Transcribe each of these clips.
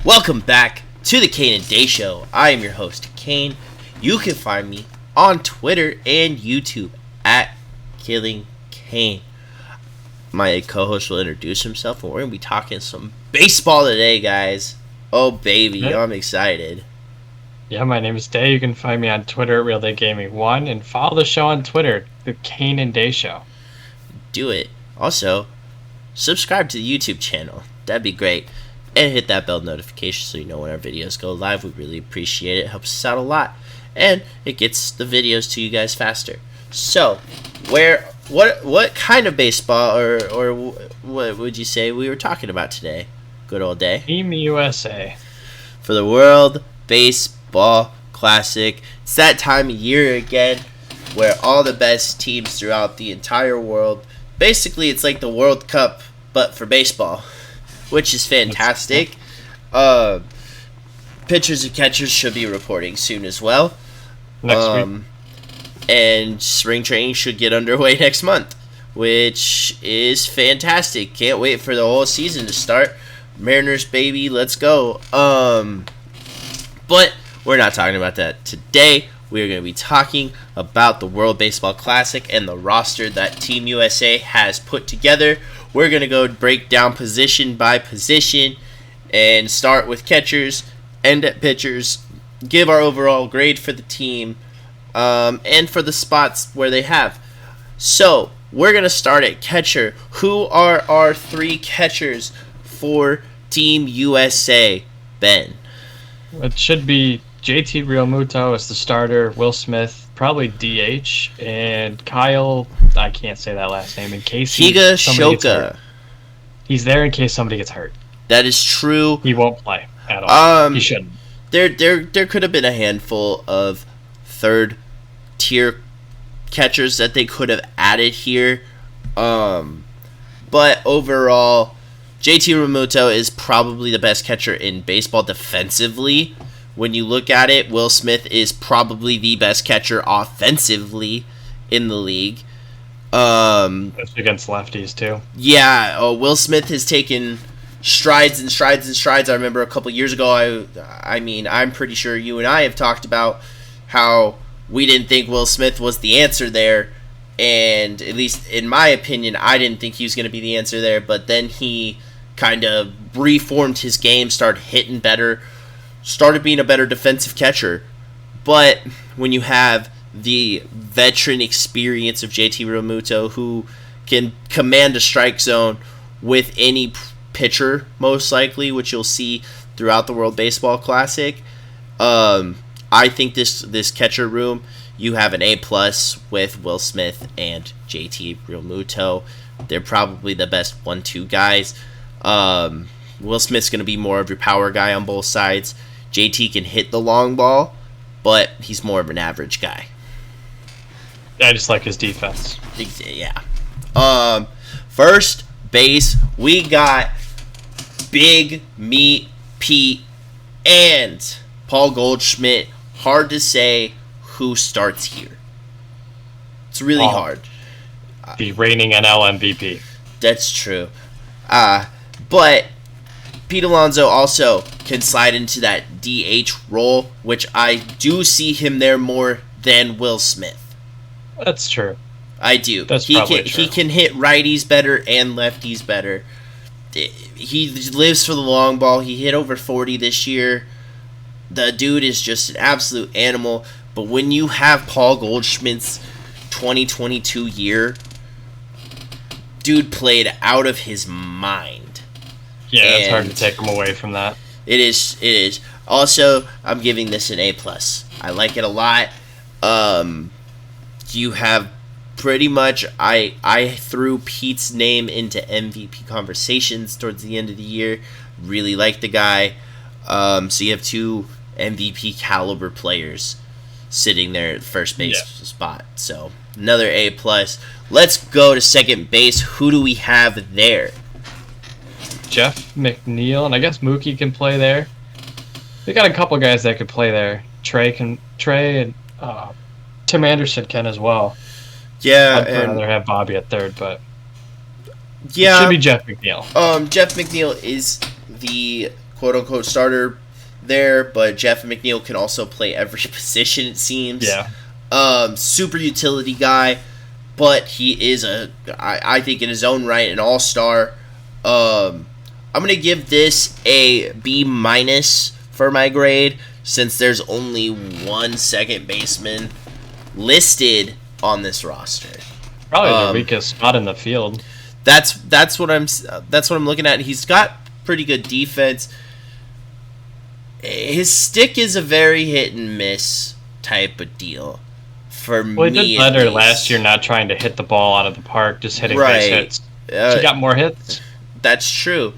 Welcome back to the Kane and Day Show. I am your host, Kane. You can find me on Twitter and YouTube at Killing Kane. My co-host will introduce himself, and we're going to be talking some baseball today, guys. Oh, baby, I'm excited. Yeah, my name is Day. You can find me on Twitter at RealDayGaming1 and follow the show on Twitter, the Kane and Day Show. Do it. Also, subscribe to the YouTube channel. That'd be great. And hit that bell notification so you know when our videos go live. We really appreciate it. It helps us out a lot. And it gets the videos to you guys faster. So, what kind of baseball or what would you say we were talking about today? Good old Day. Team USA. For the World Baseball Classic. It's that time of year again where all the best teams throughout the entire world, basically it's like the World Cup but for baseball, which is fantastic. Pitchers and catchers should be reporting soon as well. Next week. And spring training should get underway next month, which is fantastic. Can't wait for the whole season to start. Mariners, baby, let's go. But we're not talking about that today. We're going to be talking about the World Baseball Classic and the roster that Team USA has put together. We're going to go break down position by position and start with catchers, end at pitchers, give our overall grade for the team, and for the spots where they have. So, we're going to start at catcher. Who are our three catchers for Team USA, Ben? It should be JT Realmuto as the starter, Will Smith, probably DH, and Kyle, I can't say that last name, in case Higashioka. He's there in case somebody gets hurt. That is true. He won't play at all. He shouldn't. There could have been a handful of third tier catchers that they could have added here. But overall, JT Realmuto is probably the best catcher in baseball defensively. When you look at it, Will Smith is probably the best catcher offensively in the league. Especially against lefties, too. Yeah, Will Smith has taken strides and strides and strides. I remember a couple years ago, I'm pretty sure you and I have talked about how we didn't think Will Smith was the answer there. And at least in my opinion, I didn't think he was going to be the answer there. But then he kind of reformed his game, started hitting better, started being a better defensive catcher. But when you have the veteran experience of JT Realmuto, who can command a strike zone with any pitcher, most likely, which you'll see throughout the World Baseball Classic, I think this catcher room, you have an A+ with Will Smith and JT Realmuto. They're probably the best 1-2 guys. Will Smith's going to be more of your power guy on both sides. JT can hit the long ball, but he's more of an average guy. I just like his defense. Yeah. First base, we got Big Meat Pete and Paul Goldschmidt. Hard to say who starts here. It's really hard. The reigning NL MVP. That's true. But Pete Alonso also can slide into that DH role, which I do see him there more than Will Smith. That's true. I do. That's probably true. He can hit righties better and lefties better. He lives for the long ball. He hit over 40 this year. The dude is just an absolute animal. But when you have Paul Goldschmidt's 2022 year, dude played out of his mind. Yeah, it's hard to take him away from that. It is. Also, I'm giving this an A+. I like it a lot. You have pretty much, I threw Pete's name into MVP conversations towards the end of the year. Really like the guy. So you have two MVP caliber players sitting there at first base spot. So another A+. Let's go to second base. Who do we have there? Jeff McNeil, and I guess Mookie can play there. They got a couple guys that could play there. Trey and Tim Anderson can as well. Yeah, I'd rather have Bobby at third, but yeah, it should be Jeff McNeil. Jeff McNeil is the quote unquote starter there, but Jeff McNeil can also play every position, it seems. Yeah. Super utility guy, but he is I think in his own right, an all-star. I'm going to give this a B- for my grade, since there's only one second baseman listed on this roster. Probably the weakest spot in the field. That's what I'm looking at. He's got pretty good defense. His stick is a very hit and miss type of deal for me. Well, he did better last year, not trying to hit the ball out of the park, just hitting base hits. He got more hits. That's true.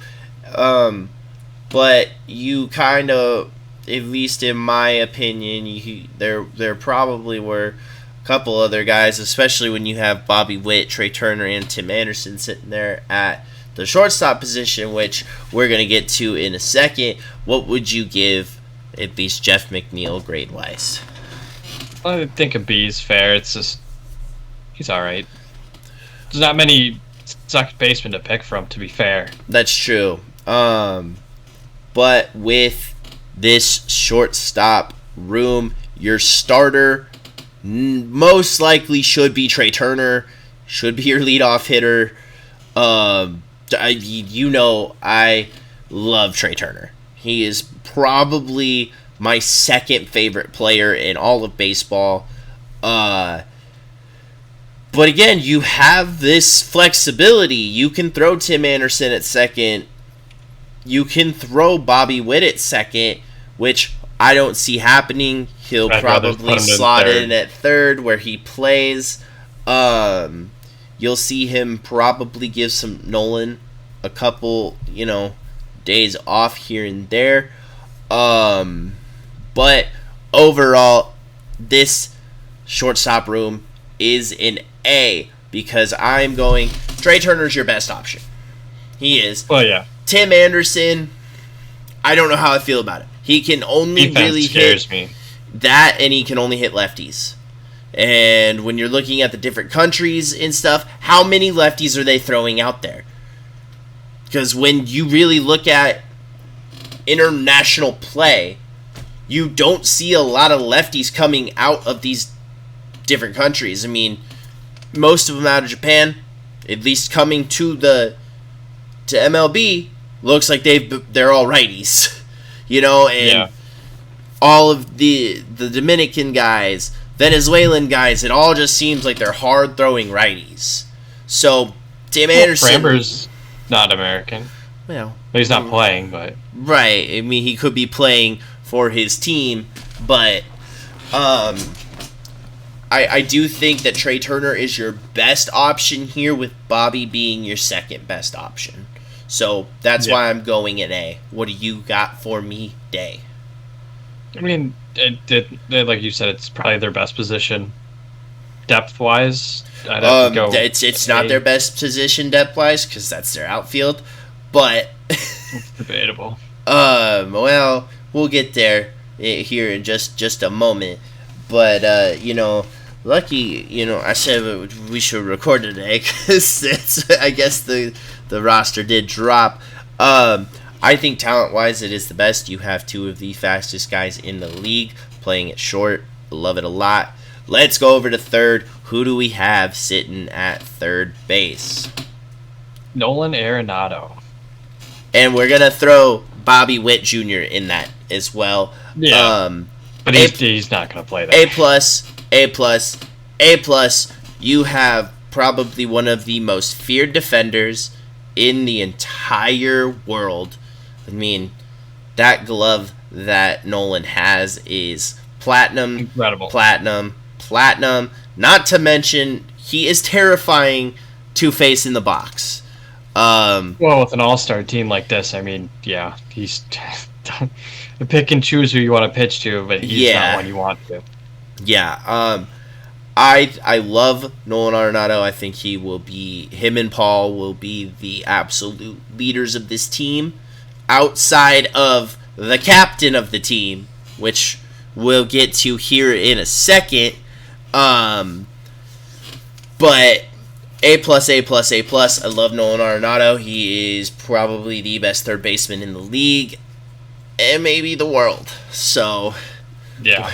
But you kind of, at least in my opinion, there probably were a couple other guys, especially when you have Bobby Witt, Trey Turner, and Tim Anderson sitting there at the shortstop position, which we're going to get to in a second. What would you give at least Jeff McNeil grade-wise? I think a B is fair. It's just, he's all right. There's not many second basemen to pick from, to be fair. That's true. But with this shortstop room, your starter most likely should be Trey Turner, should be your leadoff hitter. I love Trey Turner. He is probably my second favorite player in all of baseball. But again, you have this flexibility. You can throw Tim Anderson at second. You can throw Bobby Witt at second, which I don't see happening. He'll probably slot in at third where he plays. You'll see him probably give some Nolan a couple, days off here and there. But overall, this shortstop room is an A, because I'm going, Trey Turner's your best option. He is. Well, yeah. Tim Anderson, I don't know how I feel about it. He can only really hit that, and he can only hit lefties. And when you're looking at the different countries and stuff, how many lefties are they throwing out there? Because when you really look at international play, you don't see a lot of lefties coming out of these different countries. I mean, most of them out of Japan, at least coming to MLB, looks like they're all righties, and all of the Dominican guys, Venezuelan guys, it all just seems like they're hard throwing righties. So Tim Anderson, Framber's not American. Well, he's not playing, but right. I mean, he could be playing for his team, but I do think that Trey Turner is your best option here, with Bobby being your second best option. So that's why I'm going an A. What do you got for me, Day? I mean, like you said, it's probably their best position depth-wise. I'd have to go. It's not their best position depth-wise, because that's their outfield, but it's debatable. Well, we'll get there here in just a moment. But lucky, I said we should record today because I guess the roster did drop. I think talent-wise it is the best. You have two of the fastest guys in the league playing at short. Love it a lot. Let's go over to third. Who do we have sitting at third base? Nolan Arenado. And we're going to throw Bobby Witt Jr. in that as well. Yeah. But he's not going to play that. A+. You have probably one of the most feared defenders in the entire world. I mean, that glove that Nolan has is platinum. Incredible. Platinum. Not to mention, he is terrifying to face in the box. Well, with an all-star team like this, I mean, yeah, he's pick and choose who you want to pitch to, but he's not one you want to. Yeah. I love Nolan Arenado. I think him and Paul will be the absolute leaders of this team, outside of the captain of the team, which we'll get to here in a second. But A+. I love Nolan Arenado. He is probably the best third baseman in the league. and maybe the world. So Yeah.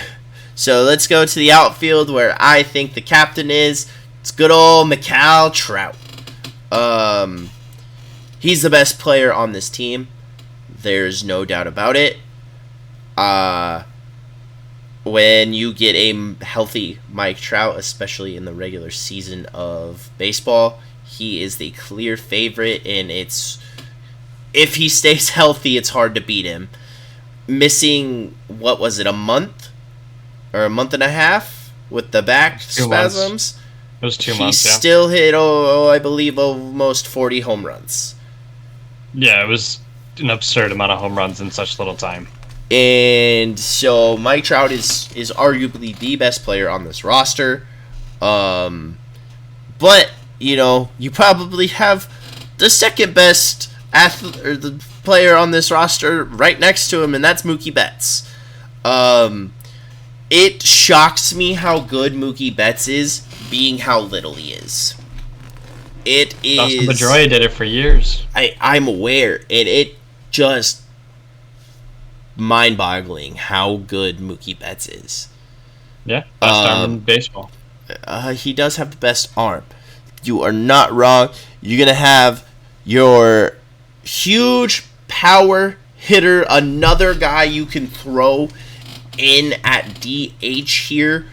let's go to the outfield where I think the captain is. It's good old Mike Trout. He's the best player on this team. There's no doubt about it. When you get a healthy Mike Trout, especially in the regular season of baseball, he is the clear favorite, and if he stays healthy, it's hard to beat him. Missing, what was it, a month? Or a month and a half with the back 2 spasms? months. It was 2 He months, yeah. still hit, I believe, almost 40 home runs. Yeah, it was an absurd amount of home runs in such little time. And so Mike Trout is arguably the best player on this roster. But, you probably have the second best athlete or the player on this roster right next to him, and that's Mookie Betts. It shocks me how good Mookie Betts is, being how little he is. It is. Dustin Pedroia did it for years. I'm aware, and it just mind-boggling how good Mookie Betts is. Yeah, best arm in baseball. He does have the best arm. You are not wrong. You're going to have your huge power hitter, another guy you can throw in at DH here.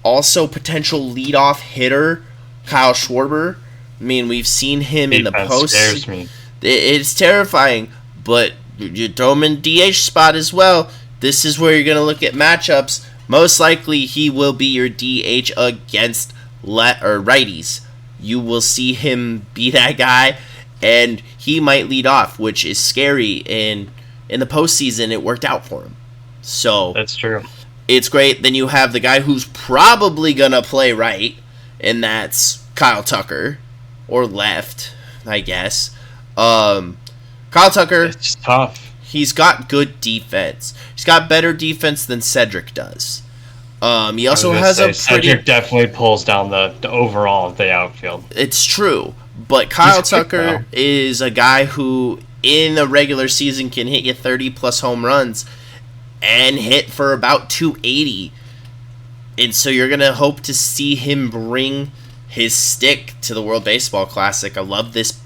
Also, potential leadoff hitter, Kyle Schwarber. I mean, we've seen him in the post. Scares me. It's terrifying, but you throw him in DH spot as well. This is where you're going to look at matchups. Most likely, he will be your DH against righties. You will see him be that guy, and he might lead off, which is scary. And in the postseason, it worked out for him. So that's true. It's great. Then you have the guy who's probably going to play right, and that's Kyle Tucker, or left, I guess. Kyle Tucker, it's tough. He's got good defense. He's got better defense than Cedric does. He also has a pretty... Cedric definitely pulls down the overall of the outfield. It's true, but Kyle Tucker is a guy who, in a regular season, can hit you 30-plus home runs and hit for about 280. And so you're going to hope to see him bring his stick to the World Baseball Classic. I love this.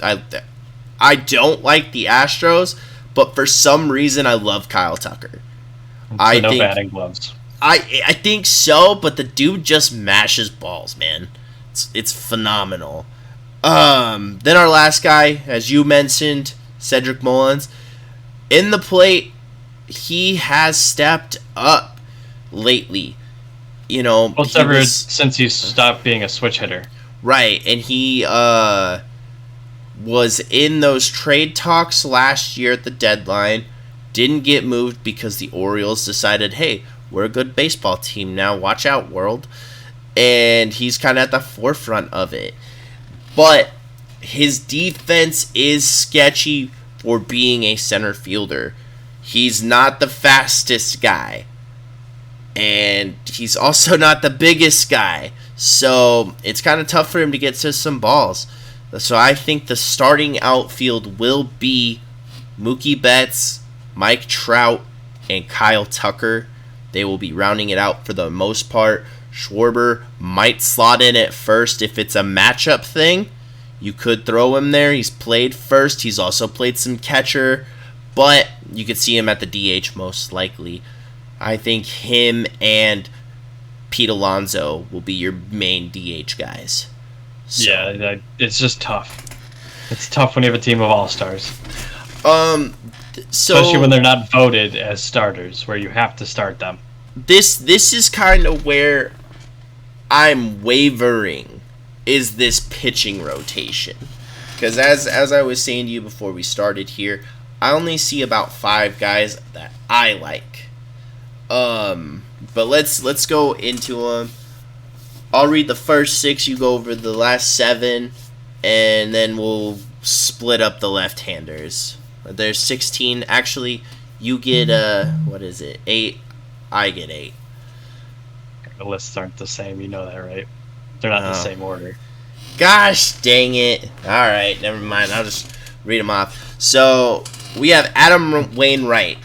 I don't like the Astros, but for some reason I love Kyle Tucker. So no batting gloves. I think so, but the dude just mashes balls, man. It's phenomenal. Then our last guy, as you mentioned, Cedric Mullins. In the plate, he has stepped up lately. Since he stopped being a switch hitter. Right, and he was in those trade talks last year at the deadline. Didn't get moved because the Orioles decided, hey, we're a good baseball team now. Watch out, world. And he's kind of at the forefront of it. But his defense is sketchy for being a center fielder. He's not the fastest guy. And he's also not the biggest guy. So it's kind of tough for him to get to some balls. So I think the starting outfield will be Mookie Betts, Mike Trout, and Kyle Tucker. They will be rounding it out for the most part. Schwarber might slot in at first if it's a matchup thing. You could throw him there. He's played first. He's also played some catcher. But you could see him at the DH most likely. I think him and Pete Alonso will be your main DH guys. So. Yeah, it's just tough. It's tough when you have a team of all-stars. Especially when they're not voted as starters, where you have to start them. This is kind of where I'm wavering, is this pitching rotation. Because as I was saying to you before we started here, I only see about 5 guys that I like. But let's go into them. I'll read the first 6, you go over the last 7, and then we'll split up the left-handers. There's 16. Actually, you get, 8. I get 8. The lists aren't the same, you know that, right? They're not in the same order. Gosh dang it. Alright, never mind. I'll just read them off. So, we have Adam Wainwright.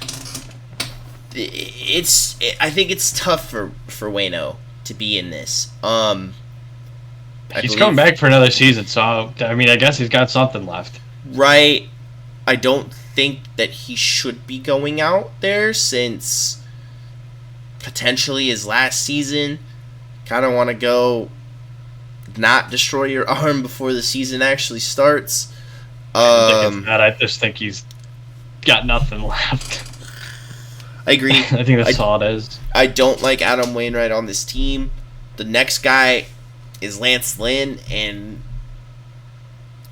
I think it's tough for Waino to be in this. He's coming back for another season, so I mean, I guess he's got something left. Right. I don't think that he should be going out there since potentially his last season. Kind of want to go not destroy your arm before the season actually starts. I just think he's got nothing left. I agree. I think that's all it is. I don't like Adam Wainwright on this team. The next guy is Lance Lynn, and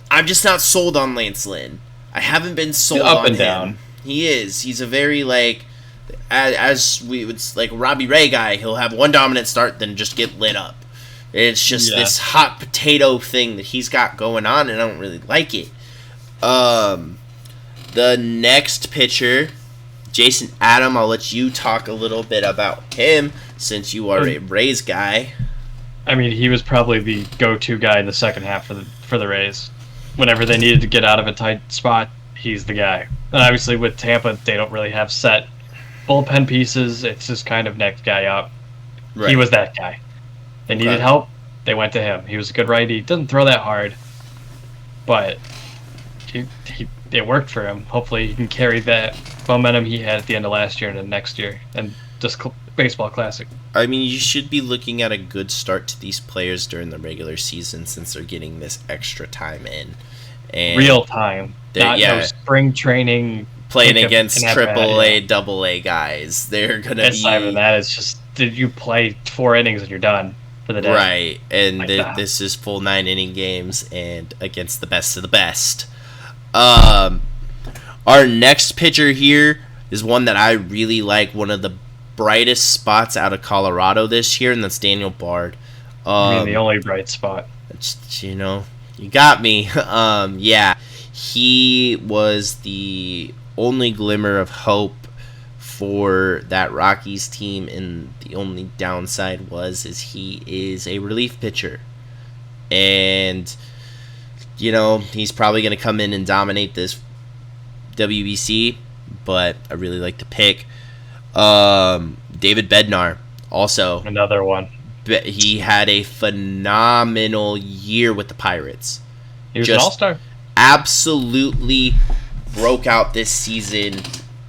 I'm just not sold on Lance Lynn. I haven't been sold He's up on and him. down. He is. He's a very, like, as we would, like, Robbie Ray guy. He'll have one dominant start, then just get lit up. It's just this hot potato thing that he's got going on, and I don't really like it. The next pitcher, Jason Adam, I'll let you talk a little bit about him since you are a Rays guy. I mean, he was probably the go-to guy in the second half for the Rays. Whenever they needed to get out of a tight spot, he's the guy. And obviously with Tampa, they don't really have set bullpen pieces. It's just kind of next guy up. Right. He was that guy. They needed help. They went to him. He was a good righty. Doesn't throw that hard, but it worked for him. Hopefully he can carry that momentum he had at the end of last year into next year and just baseball classic. I mean, you should be looking at a good start to these players during the regular season since they're getting this extra time in. And real time. Not no spring training. Playing against AAA, AA guys. They're going to be... It's not even that. It's just, did you play 4 innings and you're done for the day? Right. And this is full 9-inning games and against the best of the best. Our next pitcher here is one that I really like, one of the brightest spots out of Colorado this year, and that's Daniel Bard. I mean, the only bright spot. You got me. Yeah, he was the only glimmer of hope for that Rockies team, and the only downside is he is a relief pitcher. And, he's probably going to come in and dominate this WBC, but I really like the pick. David Bednar, also. Another one. He had a phenomenal year with the Pirates. He was an all-star. Absolutely broke out this season.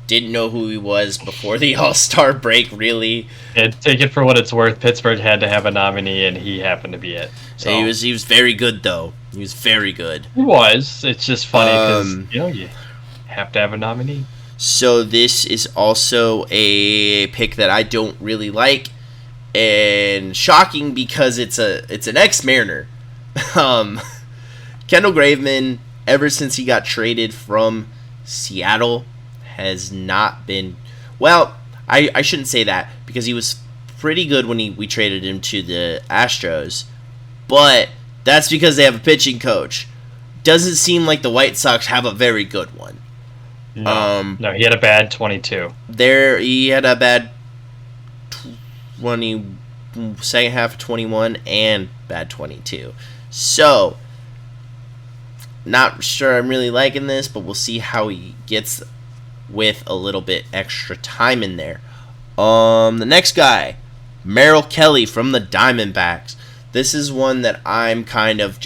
Didn't know who he was before the all-star break, really. Take it for what it's worth. Pittsburgh had to have a nominee, and he happened to be it. So. He was very good, though. He was very good. He was. It's just funny because, you have to have a nominee. So this is also a pick that I don't really like, and shocking because it's an ex-Mariner. Kendall Graveman, ever since he got traded from Seattle, has not been... Well, I shouldn't say that, because he was pretty good when we traded him to the Astros, but that's because they have a pitching coach. Doesn't seem like the White Sox have a very good one. No, he had a bad 22. He had a bad 20, second half of 21 and bad 22. So, not sure I'm really liking this, but we'll see how he gets with a little bit extra time in there. The next guy, Merrill Kelly from the Diamondbacks. This is one that I'm kind of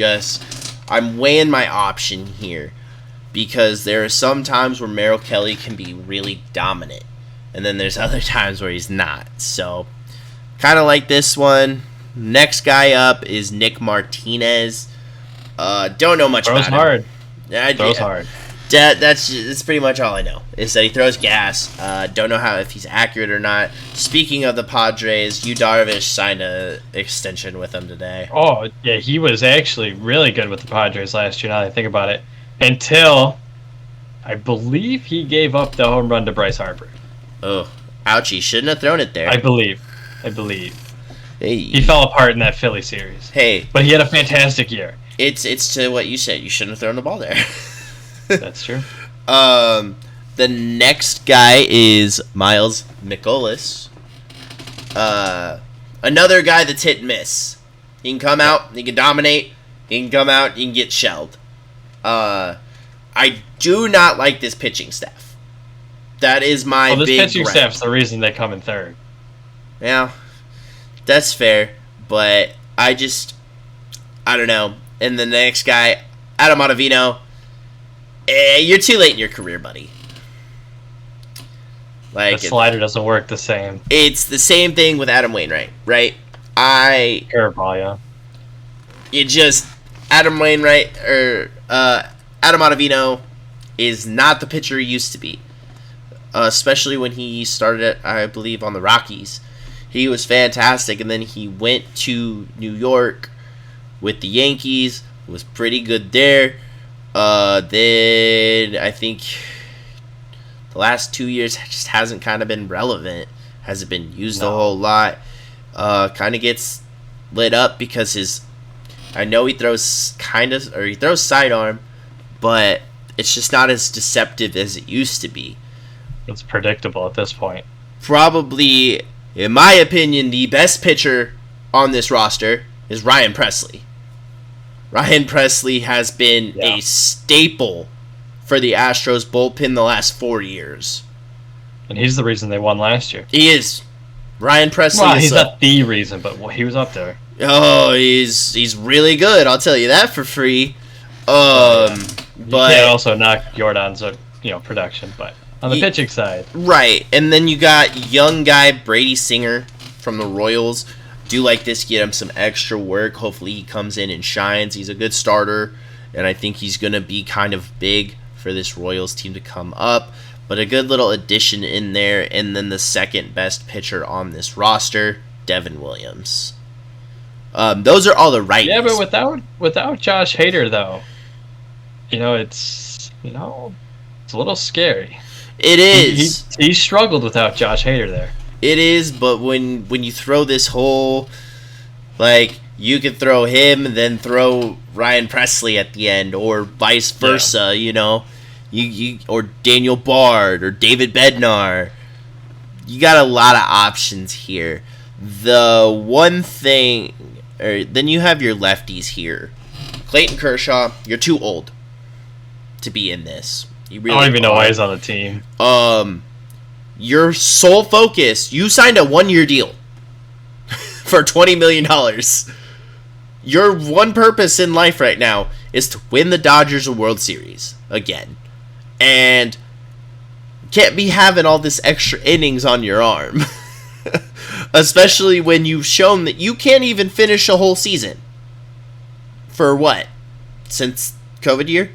I'm weighing my option here, because there are some times where Merrill Kelly can be really dominant, and then there's other times where he's not. So, kind of like this one. Next guy up is Nick Martinez. Don't know much about him. Throws hard. That's pretty much all I know, is that he throws gas. Don't know if he's accurate or not. Speaking of the Padres, Yu Darvish signed an extension with them today. Oh, yeah, he was actually really good with the Padres last year, now that I think about it. Until, I believe he gave up the home run to Bryce Harper. Oh, ouchie. Shouldn't have thrown it there. I believe. Hey. He fell apart in that Philly series. Hey. But he had a fantastic year. It's to what you said. You shouldn't have thrown the ball there. That's true. The next guy is Miles Mikolas. Another guy that's hit and miss. He can come out, he can dominate. He can come out, he can get shelled. I do not like this pitching staff. That is my this big pitching gripe. staff's the reason they come in third. Yeah, that's fair, but I don't know. And the next guy, Adam Ottavino, you're too late in your career, buddy. The slider doesn't work the same. It's the same thing with Adam Wainwright, right? Curveball, yeah. Adam Wainwright, Adam Ottavino is not the pitcher he used to be. Especially when he started, I believe, on the Rockies. He was fantastic, and then he went to New York with the Yankees. Was pretty good there. Then I think the last 2 years just hasn't kind of been relevant. Hasn't been used a whole lot. Kind of gets lit up because I know he throws sidearm, but it's just not as deceptive as it used to be. It's predictable at this point. Probably, in my opinion, the best pitcher on this roster is Ryan Pressly. Ryan Pressly has been a staple for the Astros bullpen the last 4 years. And he's the reason they won last year. He is. Ryan Pressly Well, he's not the reason, but he was up there. Oh, he's really good. I'll tell you that for free. You can't also knock Jordan's production, but on the pitching side. Right. And then you got young guy Brady Singer from the Royals. Do like this, get him some extra work. Hopefully he comes in and shines. He's a good starter, and I think he's going to be kind of big for this Royals team to come up. But a good little addition in there. And then the second best pitcher on this roster, Devin Williams. Those are all the righties. Yeah, but without Josh Hader, though, it's a little scary. It is. He struggled without Josh Hader there. It is, but when you throw this whole, you could throw him and then throw Ryan Pressly at the end, or vice versa, you or Daniel Bard or David Bednar. You got a lot of options here. The one thing, then you have your lefties here. Clayton Kershaw, you're too old to be in this. I don't even know why he's on the team. Your sole focus, you signed a 1-year deal for $20 million. Your one purpose in life right now is to win the Dodgers a World Series again. And can't be having all this extra innings on your arm. Especially when you've shown that you can't even finish a whole season. For what? Since COVID year?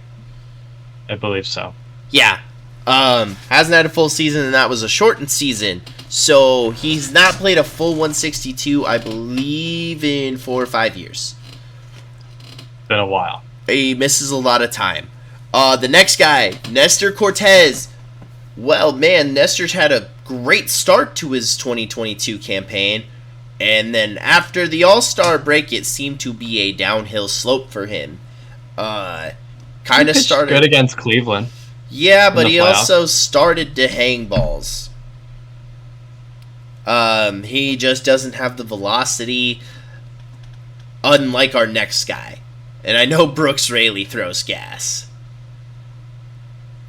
I believe so. Yeah. Hasn't had a full season, and that was a shortened season. So he's not played a full 162, I believe, in 4 or 5 years. Been a while. He misses a lot of time. The next guy, Nestor Cortez. Well, man, Nestor's had a great start to his 2022 campaign. And then after the All-Star break, it seemed to be a downhill slope for him. Kind of started good against Cleveland. Yeah, but he also started to hang balls. He just doesn't have the velocity, unlike our next guy. And I know Brooks Raley throws gas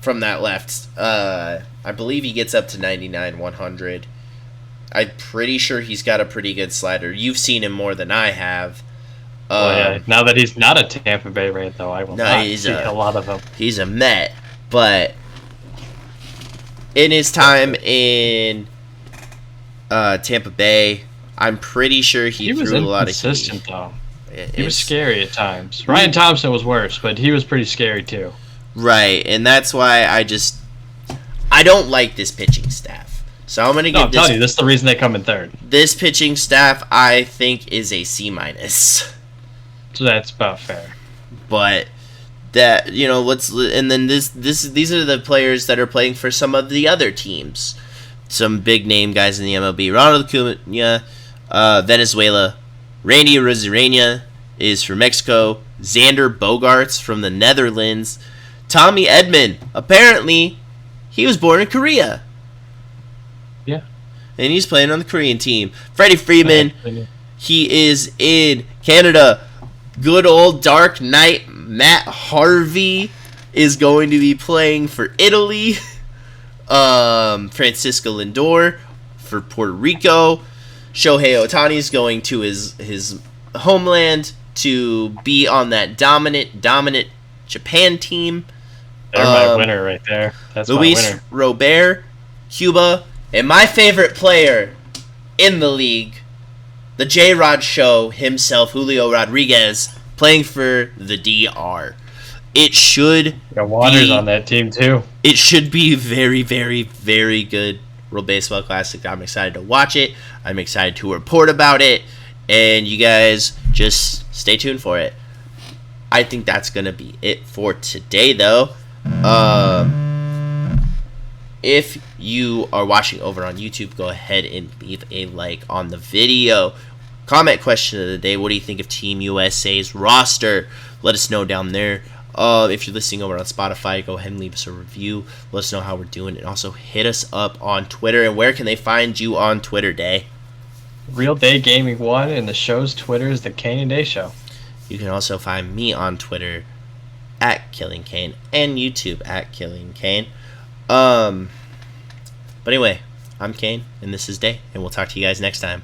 from that left. I believe he gets up to 99, 100. I'm pretty sure he's got a pretty good slider. You've seen him more than I have. Now that he's not a Tampa Bay Ray, though, I will not see a lot of him. He's a Met, but in his time in Tampa Bay, I'm pretty sure he threw a lot of heat. He was inconsistent, though. He was scary at times. Ryan Thompson was worse, but he was pretty scary, too. Right, and that's why I don't like this pitching staff. So I'm gonna I'm telling you, this is the reason they come in third. This pitching staff, I think, is a C-. So that's about fair. But that and then these are the players that are playing for some of the other teams, some big name guys in the MLB. Ronald Acuna, Venezuela. Randy Arozarena is from Mexico. Xander Bogaerts from the Netherlands. Tommy Edman, apparently, he was born in Korea. Yeah. And he's playing on the Korean team. Freddie Freeman, he is in Canada. Good old Dark Knight Matt Harvey is going to be playing for Italy. Francisco Lindor for Puerto Rico. Shohei Ohtani is going to his homeland to be on that dominant Japan team. They're my winner right there. That's Luis my winner. Robert, Cuba, and my favorite player in the league, the J-Rod Show himself, Julio Rodriguez, playing for the DR. It should Got Waters on that team too. It should be very, very, very good World Baseball Classic. I'm excited to watch it. I'm excited to report about it. And you guys just stay tuned for it. I think that's going to be it for today, though. If you are watching over on YouTube, go ahead and leave a like on the video. Comment question of the day: what do you think of Team USA's roster? Let us know down there. If you're listening over on Spotify, go ahead and leave us a review. Let us know how we're doing. And also hit us up on Twitter. And where can they find you on Twitter, Day? Real Day Gaming 1, and the show's Twitter is the Kane and Day Show. You can also find me on Twitter at Killing Kane and YouTube at Killing Kane. But anyway, I'm Kane, and this is Day, and we'll talk to you guys next time.